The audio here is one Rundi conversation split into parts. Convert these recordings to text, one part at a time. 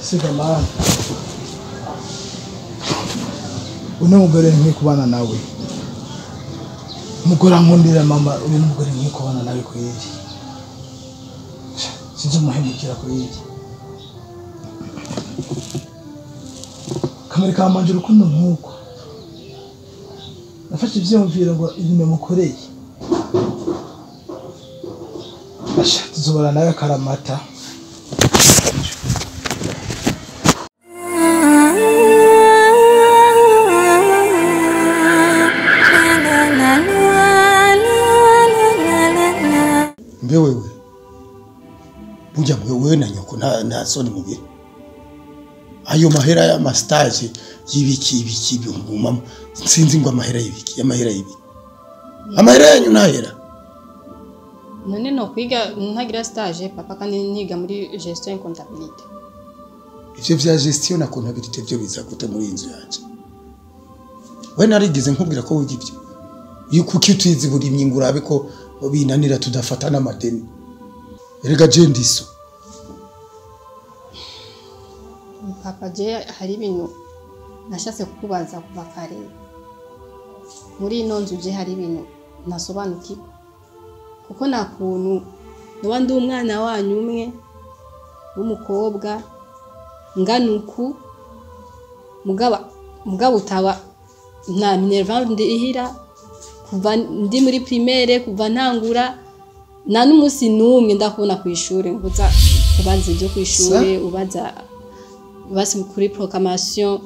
Siga man. Unamugore nkikubana nawe. Umugore ankundira mama uri n'umugore nkikubana nawe kweli. Sinzi umuhemukira kweli. Kamari kamanje urukundo nkuko. Nafashe ivyumviro ngo ibintu mukoreye. Asha tuzobora nawe karamata. Wewe buja wewe na nyoko na soni mubiri ayo mahera ya mastage y'ibiki bihumuma sinzi ngo amahera y'ibiki amahera yanyu nahera none no kwiga ntagira stage papa kandi niga muri gestion et comptabilité ivyo vya gestion na comptabilité byo biza gute muri inzu yaje we narigize nkubwira ko wiga ivyo yuko ukiyizi buri myingurabe ko binanira tudafata n'amadeni erega jendiso papa je hari ibintu nashatse kukubaza kuva kare muri ino nzu je hari ibintu nasobanukirwa kuko nakuntu noba ndi umwana wanyu umwe w'umukobwa nganuku mugaba utaba nta minerval ndihira kuva ndi muri primaire kuva ntangura na n'umusi numwe ndakubona ku ishure nguza kubanza ibyo ku ishure ubaza basi kuri proclamation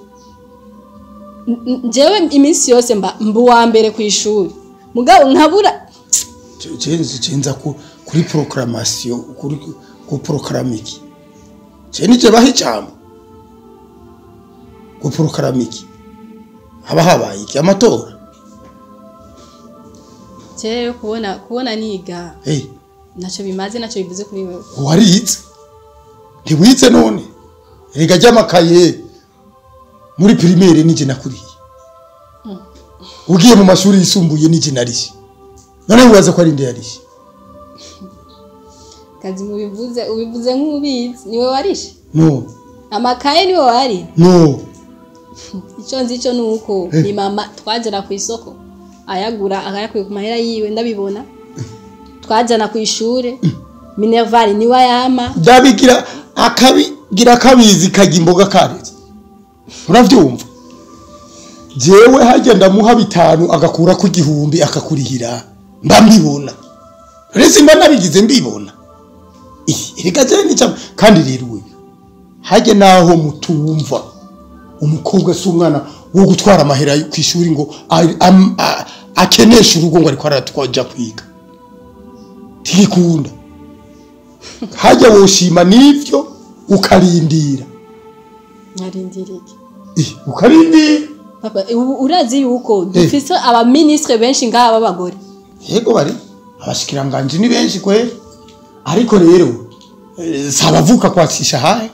jewe iminsi yose mbuwa mbere ku ishure mugabo nkabura cenza kuri proclamation ku proclamiki cenije bahicamo ku proclamiki haba habaye iki amatora Cyo kubona niga. Nacho bimaze nacho bivuze kuri wewe. Warize. Ntiwize none. Erega jamakaye muri primaire nije nakuriye. Ugiye mu mashuri yisumbuye nije narishi. None ubaza ko ari nde yarishi. Kazi ubivuze nk'ubizi niwe warishi? No. Amakaye niwe wari? No. Ico nzico nuko ni mama twagera ku isoko. Ayagura akayakuye ku mahera yiwe ndabibona twajana ku ishure minerval ni wayama dabigira akabigira kabizi kajya imboga karetse uravyumva jewe hagenda muha bitanu agakura ku gihumbi akakurihira mbambibona rese mba nabigize mbibona erega je ni cyane kandi rero wewe haje naho mutumva umukobwa s'umwana wo gutwara amahera ku ishuri ngo akenesha urugo ngo ariko aratwaja kwiga tikunda haje woshima nivyo ukarindira narindirike ukarindira papa urazi yuko dufise aba ministre benshi ngaba bagore yego bari abashikiranganje ni benshi kwe ariko rero sabavuka kwatisha haye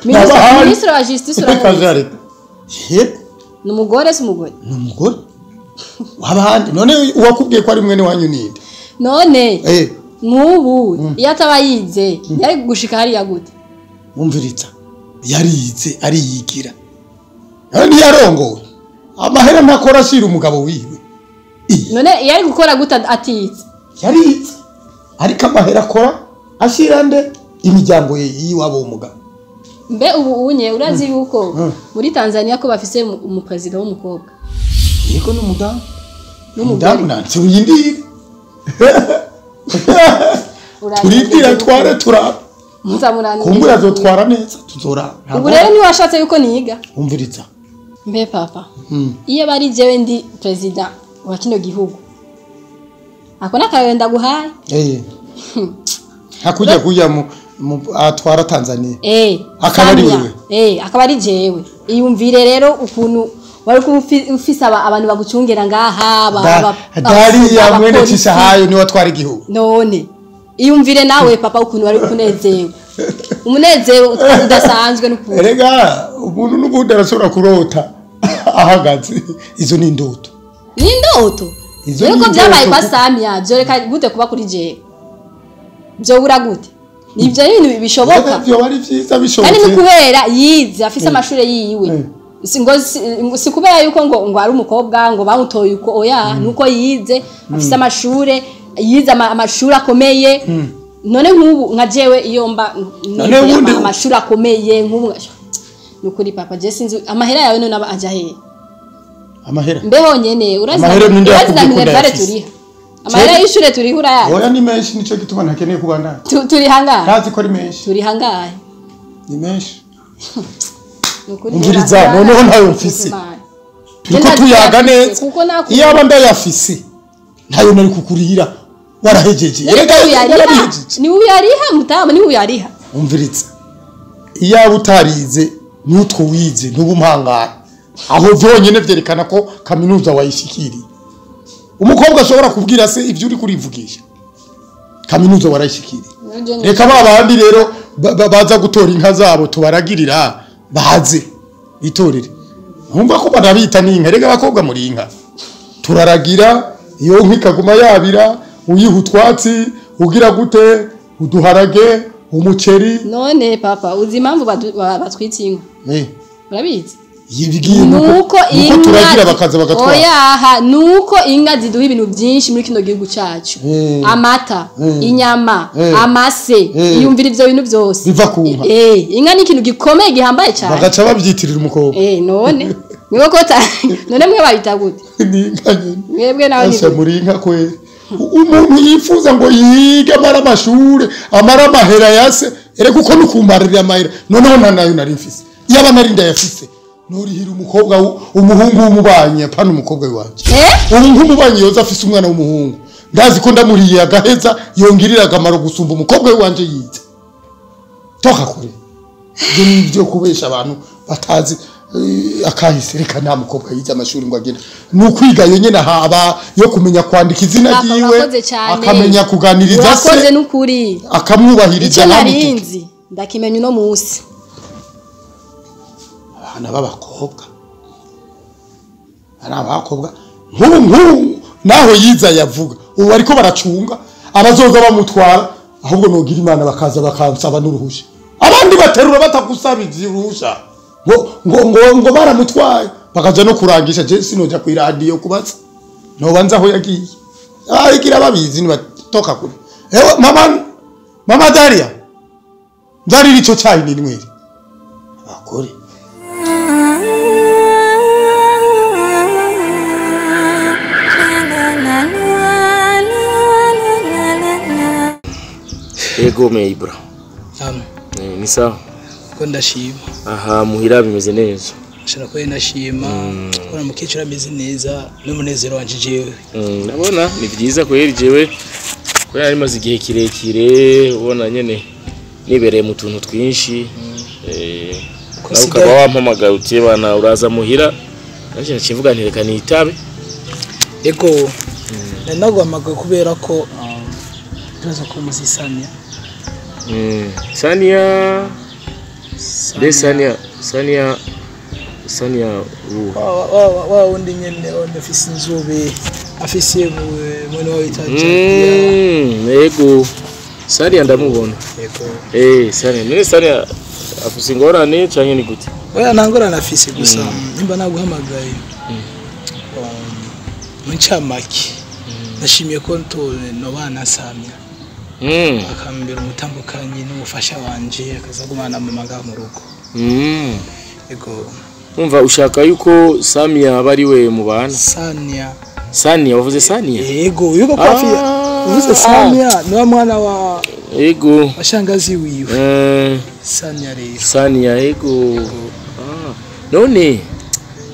ministre wa justice urazi numugore s'umugore numugore wabandi none uwakubwiye ko ari mwene wanyu ninde none nubu yatabayize yari gushika hari yagute umviritsa yarize ari yigira none yarongo amahera ntakora shira umugabo wiwe none yari gukora guta atize yarize ariko amahera akora ashira nde imiryango yiwabo umugabo mbe ubu unye urazi yuko muri Tanzania ko bafise umupresident w'umukobwa yego n'umudamu nanse uyindire turidira tware turaba kumbura azotwara neza tuzora ubu rero ni washatse yuko niga umviritsa mbe papa iyo bari jewe ndi president wa kino gihugu akona kayenda guhaye hakuja kuja mu atwara Tanzania akabari wewe akabari jewe iyumvire rero ukuntu wari ufisa abantu bagucungera ngaha dari ya mwene Cisahayo ni watwara igihugu none iyumvire nawe papa ukuntu wari kunezewe umunezero udasanzwe n'ukuntu erega umuntu n'ubundi arashobora kurota ahagaze izo ni indoto rero ko byabaye kwa Samia byo reka gute kuba kuri jewe byo bura gute nivyo ibintu bishoboka byo bari vyiza kandi bishobotse ni kubera yize afise amashure yiwe si kubera yuko ngo ari umukobwa ngo bamutoye uko oya nuko yize afise amashure yize amashuri akomeye none nk'ubu nka jewe iyo mba amashuri akomeye nk'ubu nukuri papa je sinzi amahera yawe none aba aja he amahera mbeho nyene urazi na minervare turiha amahera y'ishure turihura yawe oya ni menshi nico gituma ntakeneye kubandana turi hangahe ntazi ko ari menshi turi hangahe ni menshi umviriza noneho ntayo mfise turiko tuyaga neza iyo aba ndayafise ntayo nari kukurihira warahejeje ni uyariha mutama ni uyariha umviriza iyo utarize n'utwo wize ntubumangara aho vyonyene vyerekana ko kaminuza wayishikiriye umukobwa ashobora kubwira se ivyo uri kurivugisha kaminuza warayishikiriye reka babandi rero baza gutora inka zabo tubaragirira baze bitorere nkumva ko barabita n'inka rega bakobwa muri inka turaragira iyo nkikaguma yabira uyiha utwatsi ugira gute uduharage umuceri none papa uzi impamvu batwitse inka urabizi nuko turagira bakaza bagatwara oyaha nuko inka ziduha ibintu byinshi muri kino gihugu cyacu amata inyama amase yumvira ivyo bintu byose biva ku nka inka ni ikintu gikomeye gihambaye cyane bagaca babyitirira umukobwa none niwe ko none mwe babita gute ni inka nyene mwebwe nawe ni muri inka kweli umuntu yifuza ngo yige amara amashure amara amahera yase ereko uko nukumbarira amahera noneho nayo nari mfise yaba nari ndayafise norihira umukobwa umuhungu w'umubanye pana umukobwa wanje umuntu w'umubanye yoza afise umwana w'umuhungu ndazi ko ndamuriye agaheza yongirira akamaro gusumba umukobwa wanje yize toka kure byo kubesha abantu batazi akahise reka nta mukobwa yize amashuri ngo agenda nukwiga yenyene haba yo kumenya kwandika izina ryiwe akamenya kuganiriza se wakoze nukuri akamwubahiriza narinzi ndakimenya no musi abana b'abakobwa ari abakobwa nk'ubu naho yiza yavuga ubu ariko baracunga abazoza bamutwara ahubwo nogira imana bakaza bakansaba n'uruhusha abandi baterura batagusaba ivyirusha ngo baramutwaye bakaja no kurangisha je sinoja ku radio kubatsa no banza aho yagiye igira babizi ni batoka kure ewe mama Daria ndarira ico cyayi ni mwiri akore ego meibra ni sawa ko ndashima aha muhira bimeze neza shana ko ndashima ko mukecura ameze neza n'umunezero wanje jewe nabona ni byiza kweri jewe ko yari maze igihe kirekire ubona nyene nibereye mu tuntu twinshi nawe ukaba wampamagaye uti bana uraza muhira nanje nacivuga nti reka nitabe ego nagwamaga kubera ko turaza ko muzisanya Sania de Sania wa undi nyene afise inzobe afise mwana wa itaje ego Sania ndamubona ego Sania none Sania afise ingorane canke ni gute oya ntangorane afise gusa nimba naguhamagaye muncamaki nashimiye ko no bana Samia akambira umutambukanyi n'ubufasha wanje akazagumana mu maga mu rugo ego umva ushaka yuko Samia bari we mu bana Sania wavuze Sania ego yuko kwafi uvuze Samia no mwana wa ego ashangazi wiwe Sania rero Sania ego none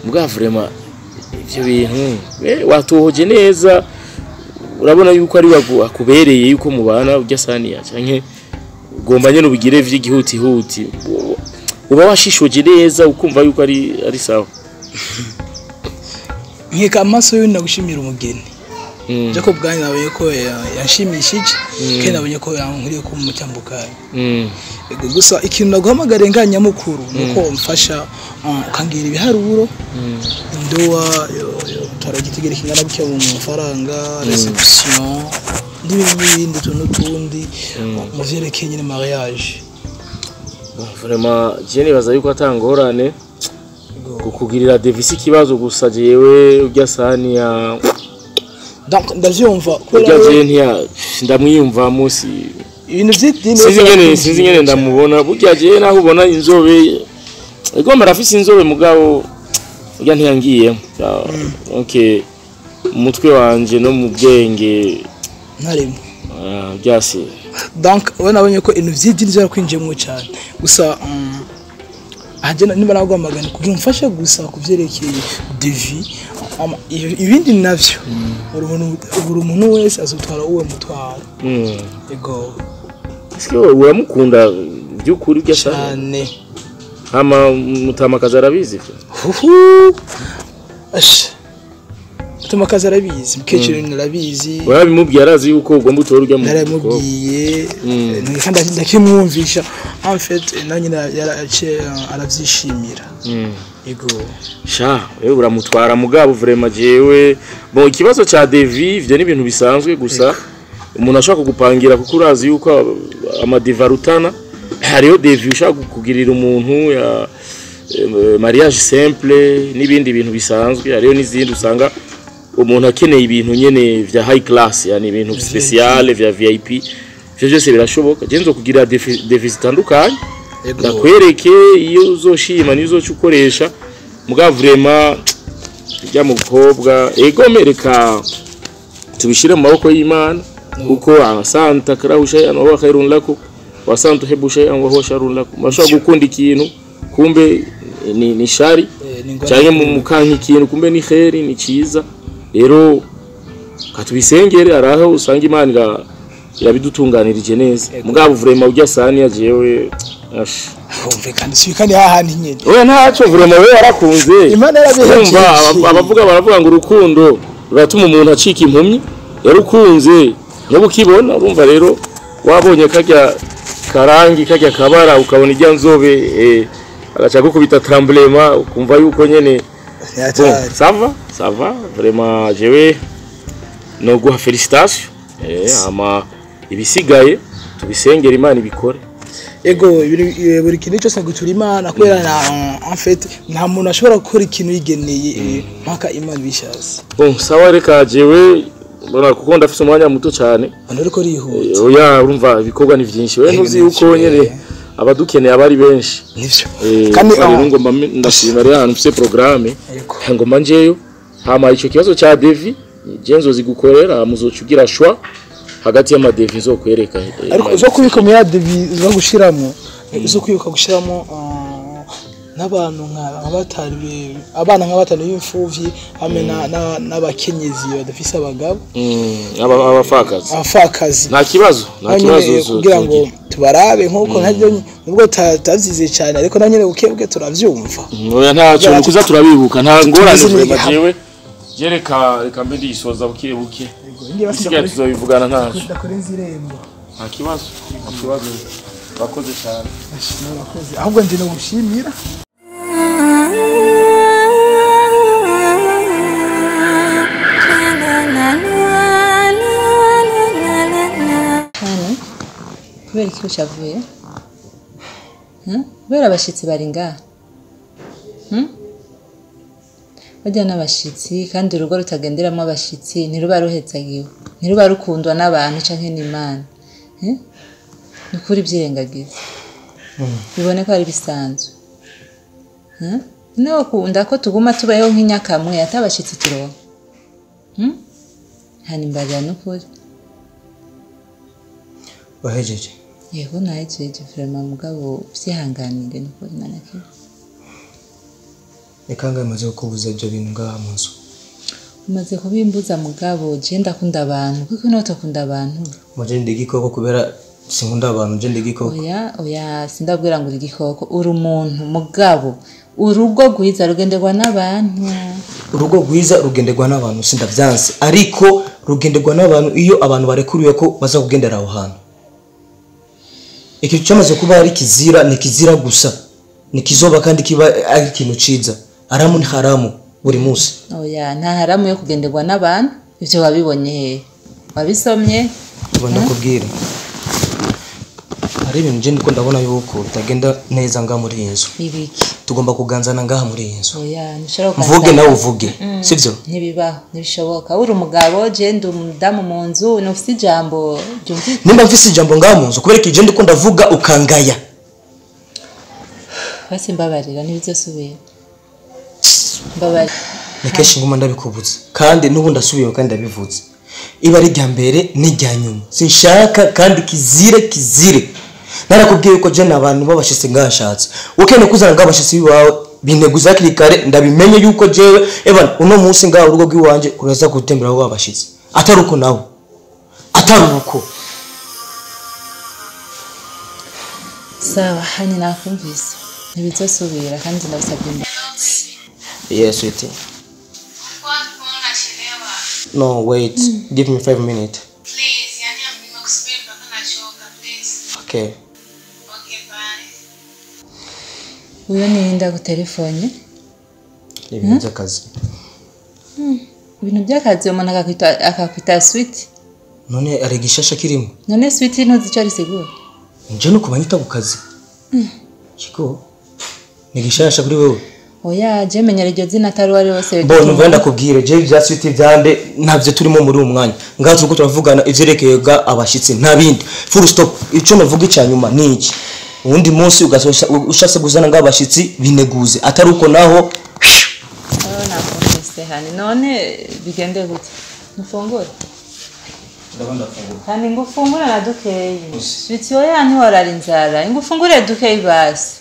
mbwa vraiment ivyo bintu watohoje neza urabona yuko ari akubereye yuko mubana ujya Sania canke ugomba nyene ubigire vy'igihuti huti uba washishoje neza ukumva yuko ari sawa nkeka amaso yo ndagushimira umugeni Jacob bwanyu nabonye ko yanshimishije kandi nabonye ko yankuriye ko mu cyambukanye gusa ikintu naguhamagara nganya mukuru nuko mfasha kangira ibiharuro ndowa taragitegera kingana bike mu mafaranga reception n'ibindi tuntu tundi mu vyerekeye nyine mariage. Vraiment je nibaza yuko atangorane kukugirira devisi kibazo gusa jewe urya sani ya donc ndavyumva urya je ntiya ndamwiyumva musi ibintu vy'idini sinzi ngene ndamubona burya je naho ubona inzobe ego marafisi inzobe mugabo urya ntiyangiye okay umutwe wanje no mu bwenge ntarimo byase donc we nabonye ko ibintu vy'idini byarakwinjiyemo cyane gusa agena niba nagwamagana kugira umfashe gusa kuvyerekeye devi ibindi navyo buri umuntu wese azotwara uwe mutwaro ego Iski uramukunda byukuri byashane hama mutamakaza arabizi mutamakaza arabizi mukecuru narabizi warabimubwiye arazi yuko ugomba utora urya mu naramubwiye kandi ndakimwumvisha en fait nanyina yarace aravyishimira ego sha wewe uramutwara mugabo vraiment jewe bon ikibazo cha devi ivyo ni ibintu bisanzwe gusa umuntu ashaka kugupangira kuko urazi yuko amadiva rutana hariyo devi ushaka kugirira umuntu ya mariage simple n'ibindi bintu bisanzwe hariyo n'izindi usanga umuntu akeneye ibintu nyene vya high class yani ibintu special vya VIP ivyo byose birashoboka je nzo kugira devi zitandukanye ndakwereke iyo uzoshima nizo ukoresha mugabo vraiment rya mukobwa ego mereka tubishire mu maboko y'Imana kuko asanta karahu shay'an wa khairun lakum wa santu hibbu shay'an wa huwa sharrun lakum mashaka gukunda ikintu kumbe ni shari cyane mu mukanki ikintu kumbe ni khairi ni ciza rero katubisengere araho usanga Imana irabidutunganirije neza mugabo vraiment urya sani yajewe umvikana sikandi hahandi nyene oya ntaco vraiment we yarakunze Imana yarabihejeje abavuga ngo urukundo ruratuma umuntu acika impumyi yarukunze no ukibona urumva rero wabonye kajya karangi kajya kabara ukabona ijya nzobe agaca gukubita tremblement ukumva yuko nyene ça va vraiment jewe no guha félicitations ama ibisigaye tubisengera Imana ibikore ego buri kintu cyose gutura Imana kubera na en fait nta muntu ashobora gukora ikintu yigeneye mpaka Imana bishaze bon sawa reka jewe bona kuko ndafise umwanya muto cyane ariko rihuta oya urumva ibikorwa ni byinshi we ntuzi uko nyene abadukeneye abari benshi nivyo kandi ngomba ndashima rero ahantu mfise programme ngomba njeyo hama ico kibazo cha devi genzo zigukorera muzocugira shwa hagati y'ama devi zo kwereka ariko zo kubika mu ya devi zo gushiramo zo kwibuka gushiramo n'abantu nk'abatari abana nk'abatanu y'imfuvyi hamwe n'abakenyezi badafise abagabo abafakazi nta kibazo kugira ngo tubarabe nkuko ntajyo nubwo tavyize cyane ariko nanyene ukebwe turavyumva oya ntaco nukuza turabibuka nta ngorane bajewe reka mbe ndisoza buke isigaye tuzobivugana ntaco nta kibazo bakoze cyane ahubwo ndi no gushimira kubera iki ushavuye kubera abashitsi bari ngaha bajya n'abashitsi kandi urugo rutagenderamo abashitsi ntiruba ruhetsagiwe ntiruba rukundwa n'abantu canke n'Imana nukuri byirengagiza bibone ko ari bisanzwe no kunda ko tuguma tubayeho nk'inyakamwe atabashitsi turonka hani mbarira nukuri wahejeje yego nahejeje vraiment mugabo byihanganire nukuri nanake Ekanga maze kubuza ibyo bintu ngaha mu nzu umaze kubimbuza mugabo je ndakunda abantu kuko notakunda abantu muje ndigikoko kubera sinkunda abantu je ndigikoko oya sindabwira ngo igikoko uri umuntu mugabo urugo gwiza rugenderwa n'abantu urugo gwiza rugenderwa n'abantu sindavyanse ariko rugenderwa n'abantu iyo abantu barekuriwe ko baza kugendera aho hantu ikintu cyamaze kuba ari kizira ni kizira gusa nikizoba kandi kiba ari ikintu ciza haramu ni haramu buri munsi oya nta haramu yo kugenderwa n'abantu ivyo wabibonye he wabisomye ubona kubwira hari ibintu je ndiko ndabona yuko bitagenda neza nga muri iyi nzu ibiki tugomba kuganzana ngaha muri iyi nzu oya nishobora mvuge nawe uvuge sivyo ntibibaho ntibishoboka uri umugabo je ndi umudamu mu nzu nufite ijambo ryumvikana nimba mfise ijambo ngaha mu nzu kubera ko je ndiko ndavuga ukangaya basi mbabarira ntibizosubira mbabarira ni kenshi nguma ndabikubuza kandi n'ubu ndasubiye kandi ndabivuze iba ari rya mbere n'irya nyuma sinshaka kandi kizire narakubwiye ko je n'abantu babashitse ngashatse ukene kuzana ngabashitse biwawe bineguza hakiri kare ndabimenye yuko jewe uno munsi ngaho urugo rw'iwanje uraza gutembera aho babashitse atari uko nawe atari uko sawa hani nakumvise ntibizosubira kandi ndabisabye yes sweetie no wait give me 5 minutes please yani nimekusubiri mpaka nachoka please okay bye uyo ninda gutelefone ibintu by'akazi ibintu by'akazi umuntu akakwita sweet none ari gishasha kirimo none sweet ntuzi icyo risigura nje no kubanyita ku kazi kiko ni gishasha kuri wewe oya je menyera iryo zina atari wari wose bo numva ndakubwire je bya sweet byande ntabyo turimo muri uwo mwanya ngaho uko turavugana ivyerekeye ga abashitsi nta bindi full stop ico navuga icyanyuma ni iki ubundi munsi ugasosha ushase guzana ngabashitsi bineguze atari uko naho nakumvise hani none bigende gute mufungure ndabanda fungura kandi ngufungure na dukeyi sweet oya ntiwarara inzara ngufungure dukeyi basi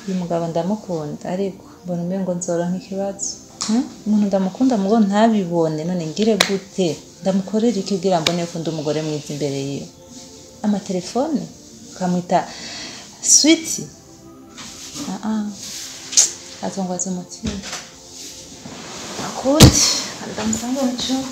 uyu mugabo ndamukunda ariko mbona umengo nzora nk'ikibazo umuntu ndamukunda mugo ntabibone none ngire gute ndamukorera iki kugira mbone ko ndi umugore mwiza imbere yiwe amatelefone ukamwita sweet azongwaza umutima akundi ndamusanga mu cyumba